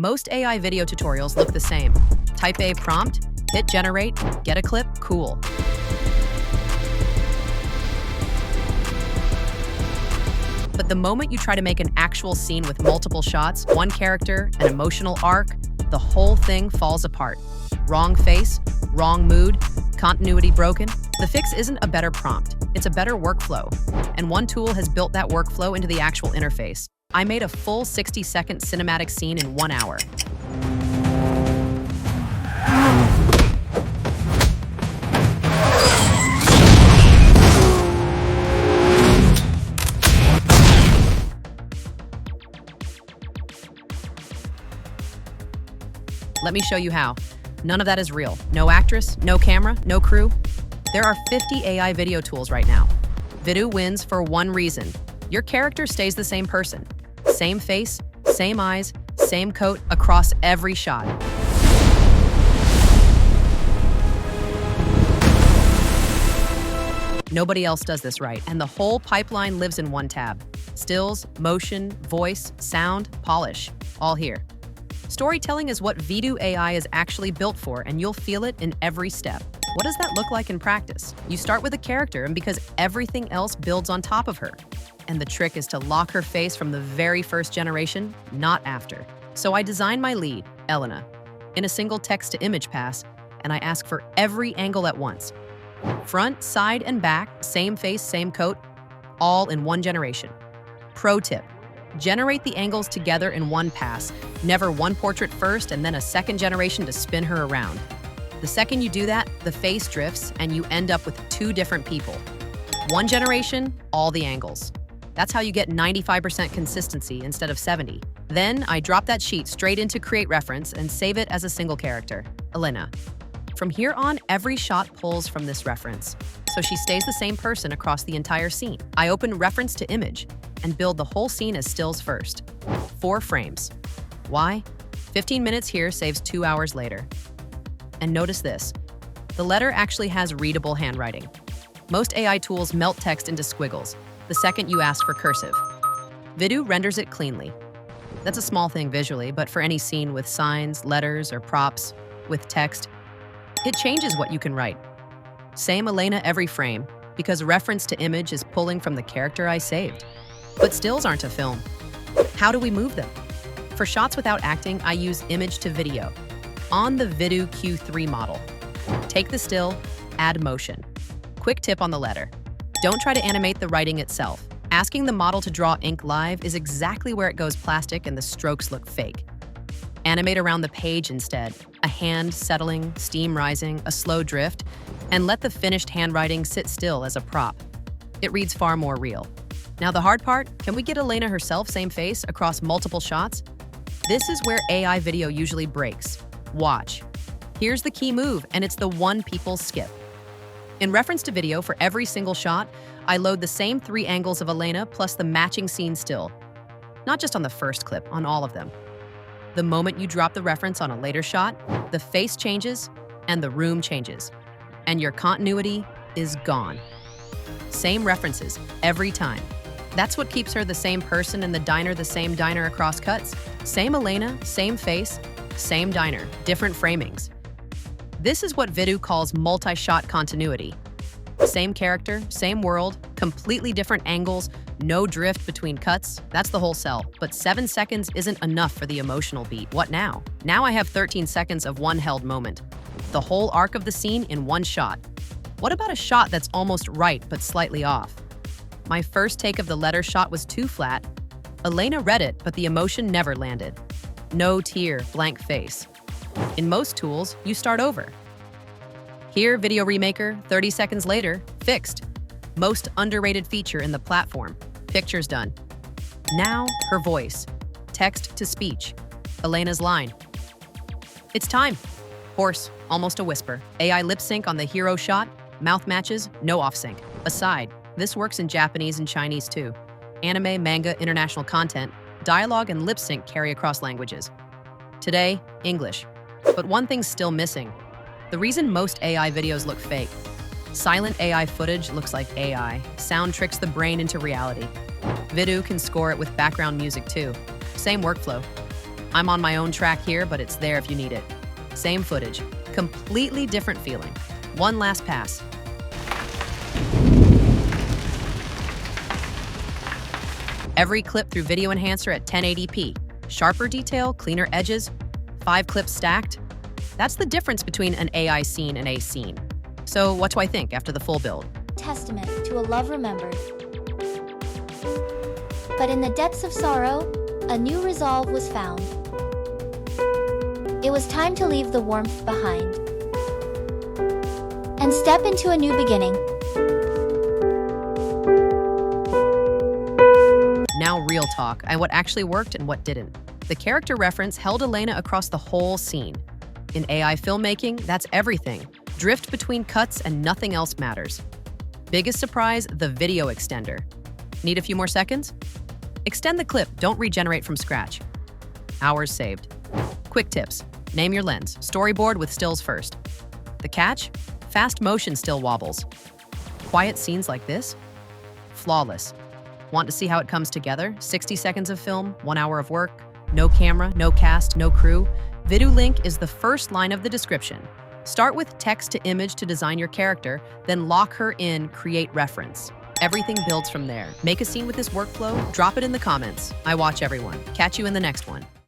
Most AI video tutorials look the same. Type a prompt, hit generate, get a clip, cool. But the moment you try to make an actual scene with multiple shots, one character, an emotional arc, the whole thing falls apart. Wrong face, wrong mood, continuity broken. The fix isn't a better prompt, it's a better workflow. And one tool has built that workflow into the actual interface. I made a full 60-second cinematic scene in 1 hour. Let me show you how. None of that is real. No actress, no camera, no crew. There are 50 AI video tools right now. Vidu wins for one reason. Your character stays the same person. Same face, same eyes, same coat across every shot. Nobody else does this right, and the whole pipeline lives in one tab. Stills, motion, voice, sound, polish, all here. Storytelling is what Vidu AI is actually built for, and you'll feel it in every step. What does that look like in practice? You start with a character, and because everything else builds on top of her. And the trick is to lock her face from the very first generation, not after. So I designed my lead, Elena, in a single text-to-image pass, and I ask for every angle at once. Front, side, and back, same face, same coat, all in one generation. Pro tip. Generate the angles together in one pass, never one portrait first and then a second generation to spin her around. The second you do that, the face drifts and you end up with two different people. One generation, all the angles. That's how you get 95% consistency instead of 70. Then I drop that sheet straight into Create Reference and save it as a single character, Elena. From here on, every shot pulls from this reference, so she stays the same person across the entire scene. I open Reference to Image and build the whole scene as stills first. 4 frames. Why? 15 minutes here saves 2 hours later. And notice this. The letter actually has readable handwriting. Most AI tools melt text into squiggles the second you ask for cursive. Vidu renders it cleanly. That's a small thing visually, but for any scene with signs, letters, or props with text, it changes what you can write. Same Elena every frame, because Reference to Image is pulling from the character I saved. But stills aren't a film. How do we move them? For shots without acting, I use image to video on the Vidu Q3 model. Take the still, add motion. Quick tip on the letter. Don't try to animate the writing itself. Asking the model to draw ink live is exactly where it goes plastic and the strokes look fake. Animate around the page instead, a hand settling, steam rising, a slow drift, and let the finished handwriting sit still as a prop. It reads far more real. Now the hard part, can we get Elena herself same face across multiple shots? This is where AI video usually breaks. Watch. Here's the key move, and it's the one people skip. In Reference to Video, for every single shot, I load the same 3 angles of Elena plus the matching scene still. Not just on the first clip, on all of them. The moment you drop the reference on a later shot, the face changes and the room changes, and your continuity is gone. Same references every time. That's what keeps her the same person and the same diner across cuts. Same Elena, same face, same diner, different framings. This is what Vidu calls multi-shot continuity. Same character, same world, completely different angles, no drift between cuts. That's the whole sell. But 7 seconds isn't enough for the emotional beat. What now? Now I have 13 seconds of one held moment. The whole arc of the scene in one shot. What about a shot that's almost right but slightly off? My first take of the letter shot was too flat. Elena read it, but the emotion never landed. No tear, blank face. In most tools, you start over. Here, Video Remaker, 30 seconds later, fixed. Most underrated feature in the platform. Picture's done. Now, her voice. Text to speech. Elena's line. It's time. Hoarse, almost a whisper. AI lip sync on the hero shot. Mouth matches, no off sync. Aside, this works in Japanese and Chinese too. Anime, manga, international content, dialogue and lip sync carry across languages. Today, English. But one thing's still missing. The reason most AI videos look fake. Silent AI footage looks like AI. Sound tricks the brain into reality. Vidu can score it with background music too. Same workflow. I'm on my own track here, but it's there if you need it. Same footage, completely different feeling. One last pass. Every clip through Video Enhancer at 1080p. Sharper detail, cleaner edges, 5 clips stacked. That's the difference between an AI scene and a scene. So what do I think after the full build? Testament to a love remembered. But in the depths of sorrow, a new resolve was found. It was time to leave the warmth behind and step into a new beginning. Now real talk, and what actually worked and what didn't. The character reference held Elena across the whole scene. In AI filmmaking, that's everything. Drift between cuts and nothing else matters. Biggest surprise, the video extender. Need a few more seconds? Extend the clip, don't regenerate from scratch. Hours saved. Quick tips, name your lens, storyboard with stills first. The catch? Fast motion still wobbles. Quiet scenes like this? Flawless. Want to see how it comes together? 60 seconds of film, 1 hour of work, no camera, no cast, no crew. Vidu link is the first line of the description. Start with text to image to design your character, then lock her in, create reference. Everything builds from there. Make a scene with this workflow, drop it in the comments. I watch everyone. Catch you in the next one.